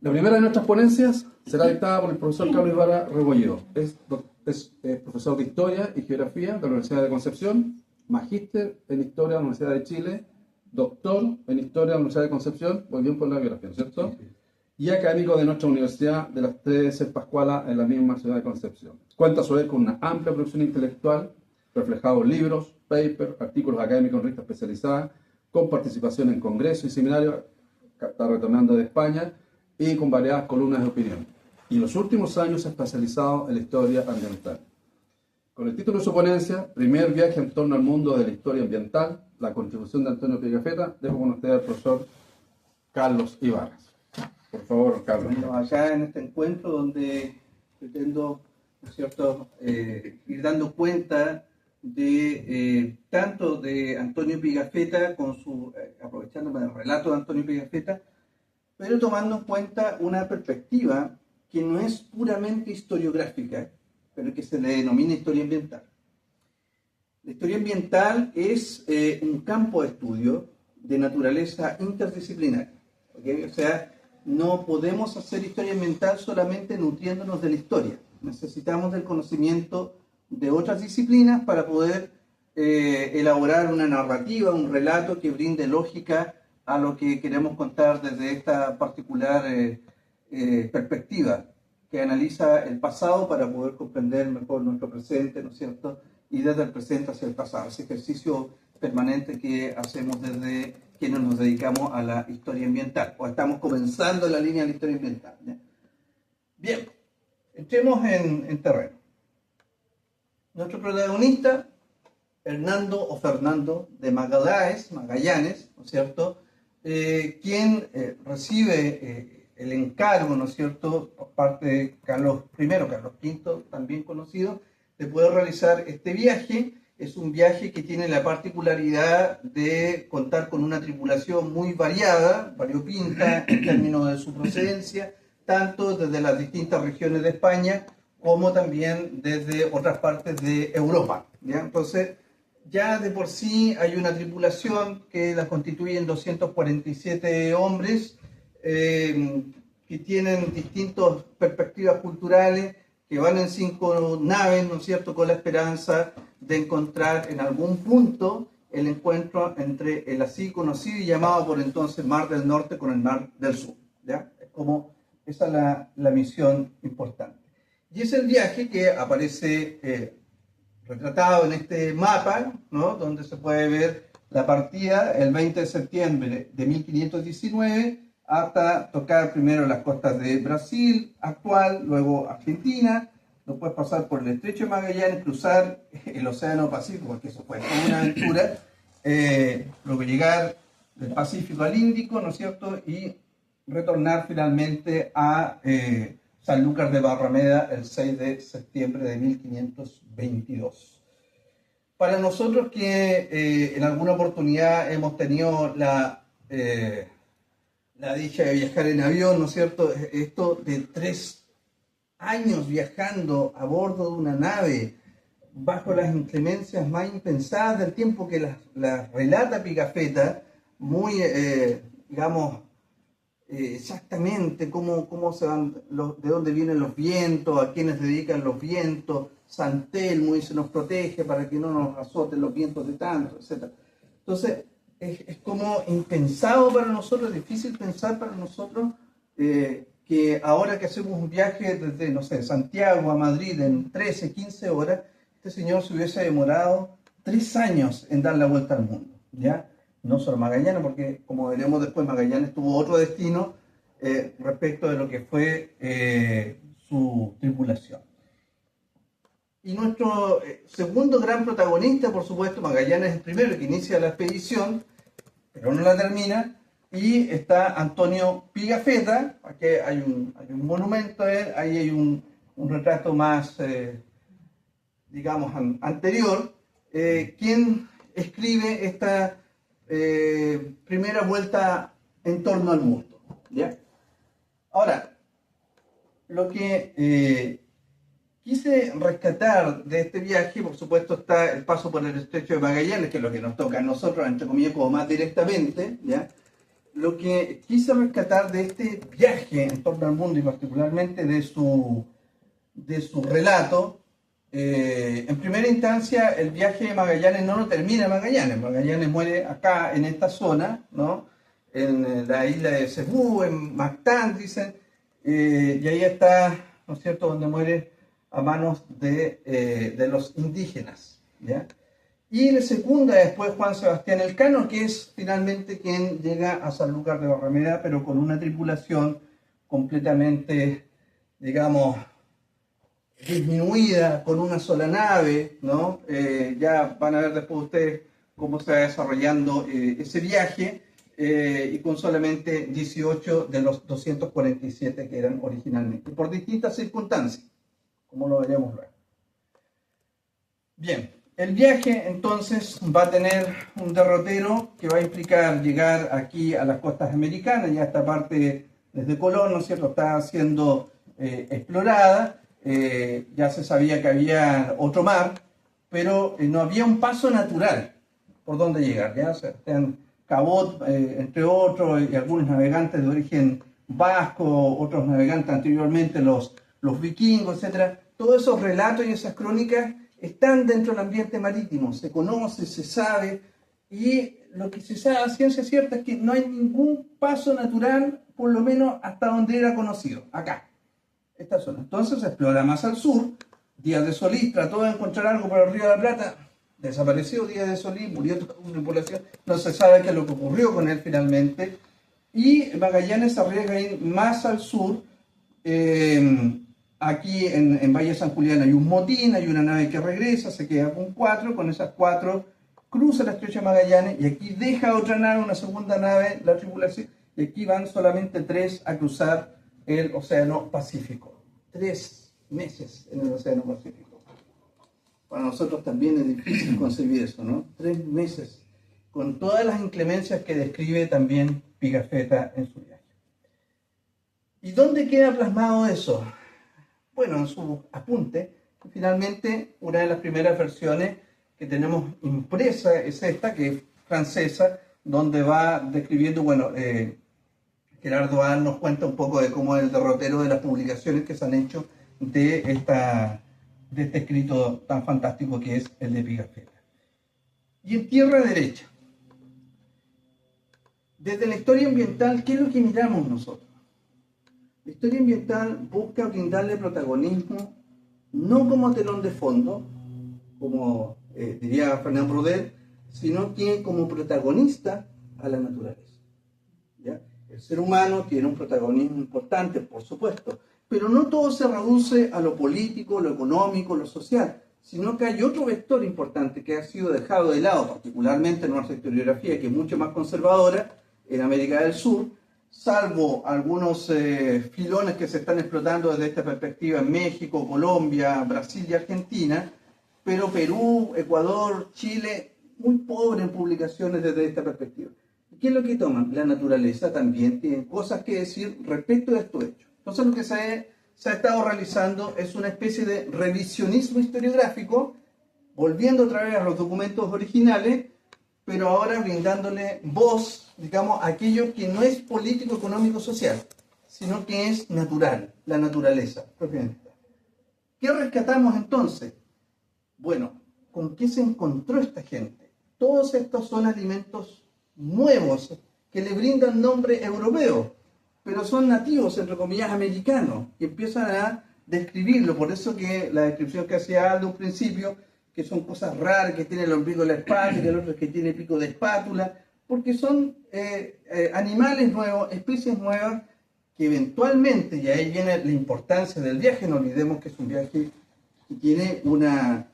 La primera de nuestras ponencias será dictada por el profesor Carlos Ibarra Rebolledo. Es profesor de Historia y Geografía de la Universidad de Concepción, magíster en Historia de la Universidad de Chile, doctor en Historia de la Universidad de Concepción, muy bien por la biografía, ¿cierto? Sí. Y académico de nuestra universidad de las 13 Pascualas en la misma ciudad de Concepción. Cuenta a su vez con una amplia producción intelectual, reflejado en libros, papers, artículos académicos en revistas especializadas, con participación en congresos y seminarios, está retornando de España, y con variadas columnas de opinión. Y en los últimos años se ha especializado en la historia ambiental. Con el título de su ponencia, Primer viaje en torno al mundo de la historia ambiental, la contribución de Antonio Pigafetta, dejo con usted al profesor Carlos Ibarra. Por favor, Carlos. Bueno, acá en este encuentro donde pretendo, ¿no es cierto?, ir dando cuenta de tanto de Antonio Pigafetta, con su, aprovechándome del relato de Antonio Pigafetta, pero tomando en cuenta una perspectiva que no es puramente historiográfica, pero que se le denomina historia ambiental. La historia ambiental es un campo de estudio de naturaleza interdisciplinaria, ¿okay? O sea, no podemos hacer historia ambiental solamente nutriéndonos de la historia. Necesitamos del conocimiento de otras disciplinas para poder elaborar una narrativa, un relato que brinde lógica a lo que queremos contar desde esta particular perspectiva que analiza el pasado para poder comprender mejor nuestro presente, ¿no es cierto? Y desde el presente hacia el pasado, ese ejercicio permanente que hacemos desde quienes nos dedicamos a la historia ambiental, o estamos comenzando la línea de la historia ambiental, ¿ya? Bien, entremos en terreno. Nuestro protagonista, Hernando o Fernando de Magallanes, ¿no es cierto?, quien recibe el encargo, ¿no es cierto?, por parte de Carlos V, también conocido, de poder realizar este viaje. Es un viaje que tiene la particularidad de contar con una tripulación muy variada, variopinta en términos de su procedencia, tanto desde las distintas regiones de España como también desde otras partes de Europa, ¿ya? Entonces, ya de por sí hay una tripulación que la constituyen 247 hombres que tienen distintas perspectivas culturales, que van en 5 naves, ¿no es cierto?, con la esperanza de encontrar en algún punto el encuentro entre el así conocido y llamado por entonces Mar del Norte con el Mar del Sur, ¿ya? Es como esa es la misión importante. Y es el viaje que aparece retratado en este mapa, ¿no?, donde se puede ver la partida el 20 de septiembre de 1519 hasta tocar primero las costas de Brasil actual, luego Argentina, después pasar por el Estrecho de Magallanes, cruzar el Océano Pacífico, porque eso fue como una aventura, luego llegar del Pacífico al Índico, ¿no es cierto?, y retornar finalmente a Sanlúcar de Barrameda el 6 de septiembre de 1522. Para nosotros que en alguna oportunidad hemos tenido la dicha de viajar en avión, ¿no es cierto?, esto de 3 años viajando a bordo de una nave bajo las inclemencias más impensadas del tiempo que las relata Pigafetta, muy, digamos, exactamente cómo se van, de dónde vienen los vientos, a quiénes dedican los vientos, San Telmo y se nos protege para que no nos azoten los vientos de tanto, etc. Entonces, es como impensado para nosotros, es difícil pensar para nosotros que ahora que hacemos un viaje desde, no sé, Santiago a Madrid en 13, 15 horas, este señor se hubiese demorado 3 años en dar la vuelta al mundo, ¿ya? No solo Magallanes, porque como veremos después, Magallanes tuvo otro destino respecto de lo que fue su tripulación. Y nuestro segundo gran protagonista, por supuesto, Magallanes es el primero que inicia la expedición, pero no la termina, y está Antonio Pigafetta. Aquí hay un monumento a él, ahí hay un retrato más, digamos, anterior, quien escribe esta primera vuelta en torno al mundo, ¿ya? Ahora, lo que quise rescatar de este viaje, por supuesto, está el paso por el Estrecho de Magallanes, que es lo que nos toca a nosotros, entre comillas, como más directamente, ¿ya? lo que quise rescatar de este viaje en torno al mundo y particularmente de su relato, en primera instancia el viaje de Magallanes no lo termina en Magallanes. Magallanes muere acá en esta zona, ¿no? En la isla de Cebú, en Mactán, dicen, y ahí está, ¿no es cierto?, donde muere a manos de los indígenas, ¿ya? Y le secunda después Juan Sebastián Elcano, que es finalmente quien llega a Sanlúcar de Barrameda, pero con una tripulación completamente, digamos, disminuida, con una sola nave, ¿no? Ya van a ver después ustedes cómo se va desarrollando ese viaje, y con solamente 18 de los 247 que eran originalmente, por distintas circunstancias, como lo veremos luego. Bien. El viaje entonces va a tener un derrotero que va a implicar llegar aquí a las costas americanas. Ya esta parte desde Colón, ¿no es cierto?, está siendo explorada. Ya se sabía que había otro mar, pero no había un paso natural por donde llegar, ¿ya? O sea, están Cabot, entre otros, y algunos navegantes de origen vasco, otros navegantes anteriormente, los vikingos, etc. Todos esos relatos y esas crónicas están dentro del ambiente marítimo, se conoce, se sabe, y lo que se sabe a ciencia cierta es que no hay ningún paso natural, por lo menos hasta donde era conocido, acá, esta zona. Entonces se explora más al sur. Díaz de Solís trató de encontrar algo por el Río de la Plata, desapareció Díaz de Solís, murió toda una tripulación, no se sabe qué es lo que ocurrió con él finalmente, y Magallanes se arriesga a ir más al sur. Aquí en Valle San Julián hay un motín, hay una nave que regresa, se queda con esas 4 cruza la estrecha de Magallanes, y aquí deja otra nave, una segunda nave, la tripulación, y aquí van solamente 3 a cruzar el Océano Pacífico. 3 meses en el Océano Pacífico. Para nosotros también es difícil concebir eso, ¿no? 3 meses, con todas las inclemencias que describe también Pigafetta en su viaje. ¿Y dónde queda plasmado eso? Bueno, en su apunte, finalmente una de las primeras versiones que tenemos impresa es esta, que es francesa, donde va describiendo, bueno, Gerardo A. nos cuenta un poco de cómo es el derrotero de las publicaciones que se han hecho de este escrito tan fantástico que es el de Pigafetta. Y en tierra derecha, desde la historia ambiental, ¿qué es lo que miramos nosotros? La historia ambiental busca brindarle protagonismo, no como telón de fondo, como diría Fernand Braudel, sino que como protagonista a la naturaleza, ¿ya? El ser humano tiene un protagonismo importante, por supuesto, pero no todo se reduce a lo político, lo económico, lo social, sino que hay otro vector importante que ha sido dejado de lado, particularmente en nuestra historiografía, que es mucho más conservadora, en América del Sur, salvo algunos filones que se están explotando desde esta perspectiva en México, Colombia, Brasil y Argentina, pero Perú, Ecuador, Chile, muy pobre en publicaciones desde esta perspectiva. ¿Qué es lo que toman? La naturaleza también tiene cosas que decir respecto de estos hechos. Entonces lo que se ha estado realizando es una especie de revisionismo historiográfico, volviendo otra vez a los documentos originales, pero ahora brindándole voz, digamos, a aquello que no es político, económico, social, sino que es natural, la naturaleza propiamente. ¿Qué rescatamos entonces? Bueno, ¿con qué se encontró esta gente? Todos estos son alimentos nuevos que le brindan nombre europeo, pero son nativos, entre comillas, americanos, y empiezan a describirlo. Por eso que la descripción que hacía Aldo al principio, que son cosas raras, que tiene el ombligo de la espátula, el otro que tiene pico de espátula, porque son animales nuevos, especies nuevas, que eventualmente, y ahí viene la importancia del viaje, no olvidemos que es un viaje que tiene una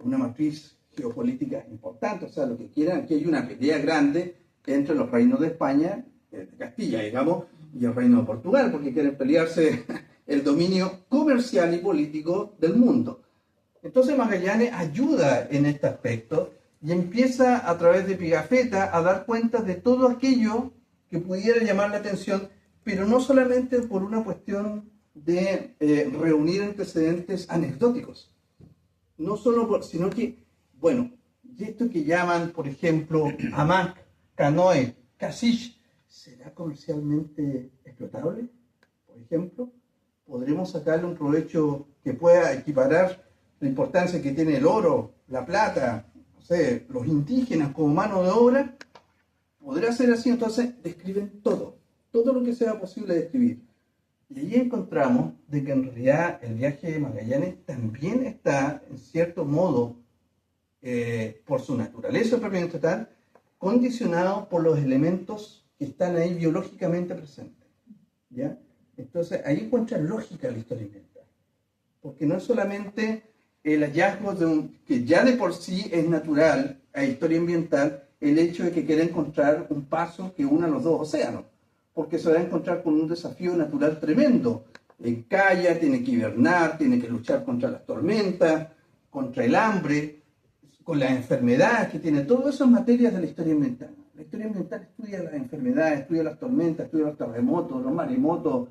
matriz geopolítica importante, o sea, lo que quieran, que hay una pelea grande entre los reinos de España, de Castilla, digamos, y el reino de Portugal, porque quieren pelearse el dominio comercial y político del mundo. Entonces Magallanes ayuda en este aspecto y empieza a través de Pigafetta a dar cuenta de todo aquello que pudiera llamar la atención, pero no solamente por una cuestión de reunir antecedentes anecdóticos, no solo sino que, bueno, esto que llaman, por ejemplo, hamac, canoe, caciche, ¿será comercialmente explotable? Por ejemplo, ¿podremos sacarle un provecho que pueda equiparar la importancia que tiene el oro, la plata, no sé, los indígenas como mano de obra? ¿Podrá ser así? Entonces describen todo lo que sea posible describir. Y ahí encontramos de que en realidad el viaje de Magallanes también está, en cierto modo, por su naturaleza propiamente tal, condicionado por los elementos que están ahí biológicamente presentes. ¿Ya? Entonces ahí encuentra lógica la historia ambiental. Porque no es solamente el hallazgo que ya de por sí es natural a historia ambiental, el hecho de que quiera encontrar un paso que una los dos océanos, porque se va a encontrar con un desafío natural tremendo. Encalla, tiene que hibernar, tiene que luchar contra las tormentas, contra el hambre, con las enfermedades que tiene. Todo eso es materias de la historia ambiental. La historia ambiental estudia las enfermedades, estudia las tormentas, estudia los terremotos, los maremotos,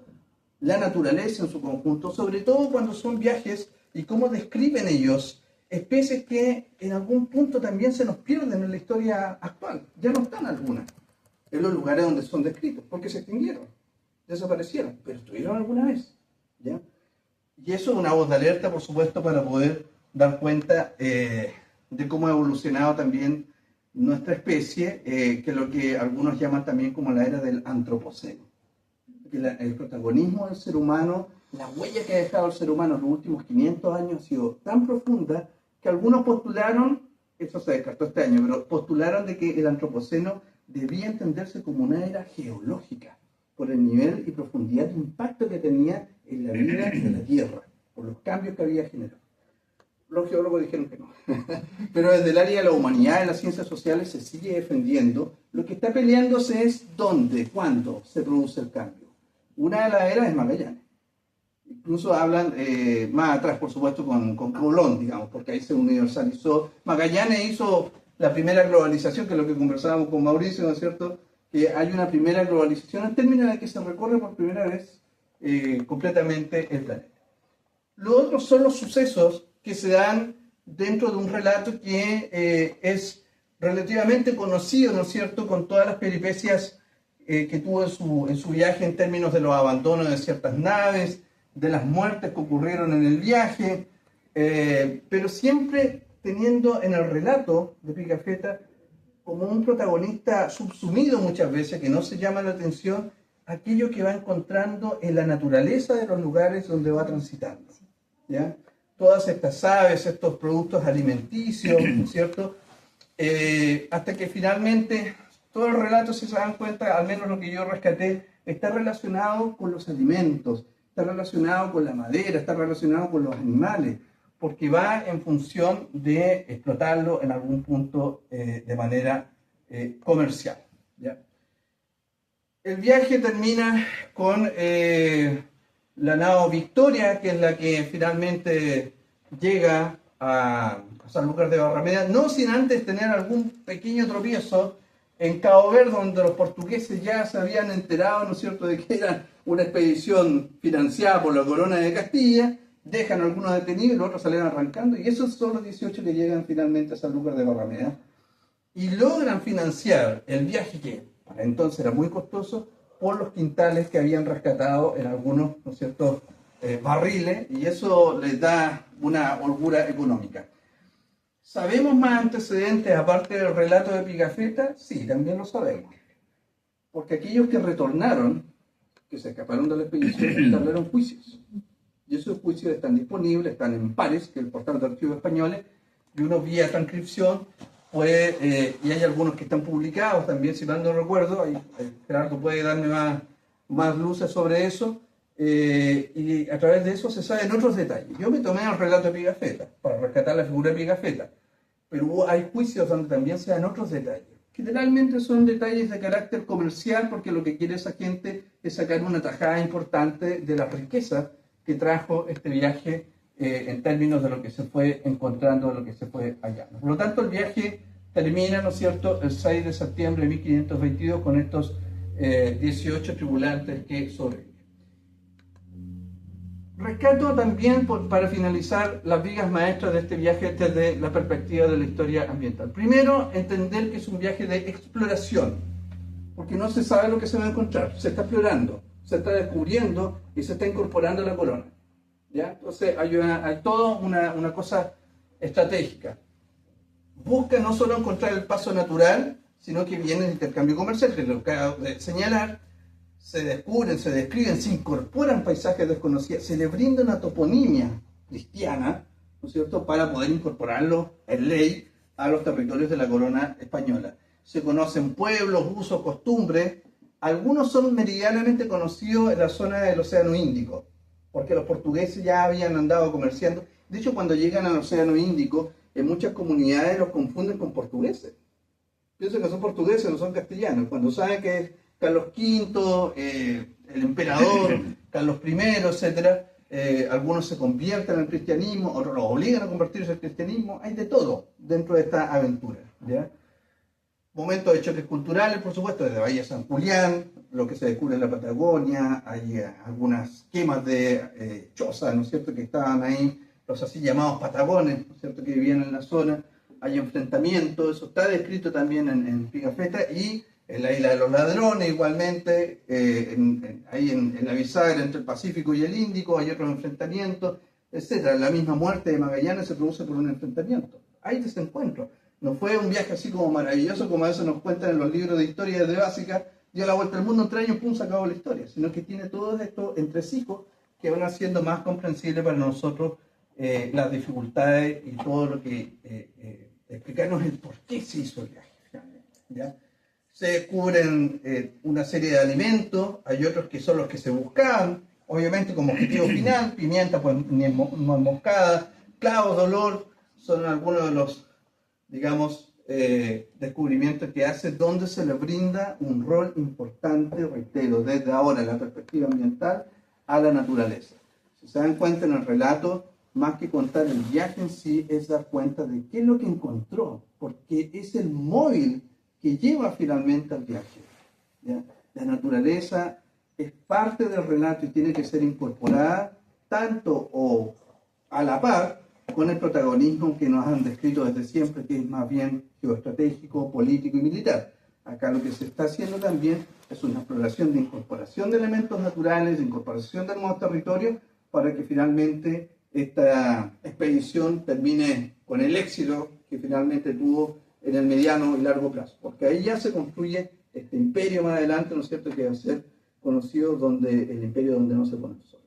la naturaleza en su conjunto, sobre todo cuando son viajes y cómo describen ellos especies que en algún punto también se nos pierden en la historia actual. Ya no están algunas en los lugares donde son descritos, porque se extinguieron, desaparecieron, pero estuvieron alguna vez. ¿Ya? Y eso es una voz de alerta, por supuesto, para poder dar cuenta de cómo ha evolucionado también nuestra especie, que es lo que algunos llaman también como la era del antropoceno. Que el protagonismo del ser humano, la huella que ha dejado el ser humano en los últimos 500 años ha sido tan profunda que algunos postularon, eso se descartó este año, pero postularon de que el antropoceno debía entenderse como una era geológica, por el nivel y profundidad de impacto que tenía en la vida de la Tierra, por los cambios que había generado. Los geólogos dijeron que no. Pero desde el área de la humanidad y las ciencias sociales se sigue defendiendo. Lo que está peleándose es dónde, cuándo se produce el cambio. Una de las eras es Magallanes. Incluso hablan más atrás, por supuesto, con Colón, digamos, porque ahí se universalizó. Magallanes hizo la primera globalización, que es lo que conversábamos con Mauricio, ¿no es cierto? Que hay una primera globalización en términos de que se recorre por primera vez completamente el planeta. Lo otro son los sucesos que se dan dentro de un relato que es relativamente conocido, ¿no es cierto?, con todas las peripecias que tuvo en su viaje en términos de los abandonos de ciertas naves, de las muertes que ocurrieron en el viaje, pero siempre teniendo en el relato de Pigafetta como un protagonista subsumido muchas veces, que no se llama la atención, aquello que va encontrando en la naturaleza de los lugares donde va transitando, ¿ya? Todas estas aves, estos productos alimenticios, ¿no es cierto? Hasta que finalmente todo el relato, si se dan cuenta, al menos lo que yo rescaté, está relacionado con los alimentos, está relacionado con la madera, está relacionado con los animales, porque va en función de explotarlo en algún punto de manera comercial, ¿ya? El viaje termina con la nao Victoria, que es la que finalmente llega a Sanlúcar de Barrameda, no sin antes tener algún pequeño tropiezo en Cabo Verde, donde los portugueses ya se habían enterado, ¿no es cierto?, de que era una expedición financiada por la corona de Castilla, dejan algunos detenidos y los otros salen arrancando, y esos son los 18 que llegan finalmente a Sanlúcar de Barrameda, y logran financiar el viaje que para entonces era muy costoso, por los quintales que habían rescatado en algunos, ¿no es cierto?, barriles, y eso les da una holgura económica. ¿Sabemos más antecedentes aparte del relato de Pigafetta? Sí, también lo sabemos. Porque aquellos que retornaron, que se escaparon de la expedición, establecieron juicios. Y esos juicios están disponibles, están en Pares, que es el portal de archivos españoles, y uno vía transcripción, y hay algunos que están publicados también, si mal no recuerdo, Gerardo puede darme más luces sobre eso, y a través de eso se saben otros detalles. Yo me tomé el relato de Pigafetta para rescatar la figura de Pigafetta, pero hay juicios donde también se dan otros detalles. Generalmente son detalles de carácter comercial, porque lo que quiere esa gente es sacar una tajada importante de la riqueza que trajo este viaje en términos de lo que se fue encontrando, de lo que se fue hallando. Por lo tanto, el viaje termina, ¿no es cierto?, el 6 de septiembre de 1522 con estos 18 tripulantes que sobreviven. Rescato también, para finalizar, las vigas maestras de este viaje desde la perspectiva de la historia ambiental. Primero, entender que es un viaje de exploración, porque no se sabe lo que se va a encontrar, se está explorando, se está descubriendo y se está incorporando a la corona. ¿Ya? Entonces hay toda una cosa estratégica. Busca no solo encontrar el paso natural, sino que viene el intercambio comercial, que lo acabo de señalar. Se descubren, se describen, se incorporan paisajes desconocidos, se le brinda una toponimia cristiana, ¿no es cierto?, para poder incorporarlo en ley a los territorios de la corona española. Se conocen pueblos, usos, costumbres. Algunos son meridianamente conocidos en la zona del Océano Índico, porque los portugueses ya habían andado comerciando. De hecho, cuando llegan al Océano Índico, en muchas comunidades los confunden con portugueses. Piensan que son portugueses, no son castellanos. Cuando saben que es Carlos V, el emperador, Carlos I, etc., algunos se convierten al cristianismo, otros los obligan a convertirse al cristianismo. Hay de todo dentro de esta aventura, ¿ya? Momentos de choques culturales, por supuesto, desde Bahía San Julián, lo que se descubre en la Patagonia, hay algunas quemas de chozas, ¿no es cierto?, que estaban ahí, los así llamados patagones, ¿no es cierto?, que vivían en la zona. Hay enfrentamientos, eso está descrito también en Pigafetta, y en la Isla de los Ladrones igualmente, ahí en la bisagra entre el Pacífico y el Índico hay otros enfrentamientos, etc. La misma muerte de Magallanes se produce por un enfrentamiento. Hay desencuentros. No fue un viaje así como maravilloso como a veces nos cuentan en los libros de historia desde básica, dio la vuelta al mundo en 3 años, pum, se acabó la historia, sino que tiene todos estos entresijos que van haciendo más comprensible para nosotros las dificultades y todo lo que explicarnos el por qué se hizo el viaje finalmente, ¿ya? Se descubren una serie de alimentos, hay otros que son los que se buscaban, obviamente como objetivo final, pimienta, pues nuez moscada, clavos de olor, son algunos de los, digamos, descubrimientos que hace, donde se le brinda un rol importante, reitero, desde ahora la perspectiva ambiental a la naturaleza. Si se dan cuenta en el relato, más que contar el viaje en sí, es dar cuenta de qué es lo que encontró, porque es el móvil que lleva finalmente al viaje, ¿ya? La naturaleza es parte del relato y tiene que ser incorporada tanto o a la par con el protagonismo que nos han descrito desde siempre, que es más bien geoestratégico, político y militar. Acá lo que se está haciendo también es una exploración de incorporación de elementos naturales, de incorporación de nuevos territorios, para que finalmente esta expedición termine con el éxito que finalmente tuvo en el mediano y largo plazo, porque ahí ya se construye este imperio más adelante, ¿no es cierto?, que va a ser conocido donde el imperio donde no se pone el sol.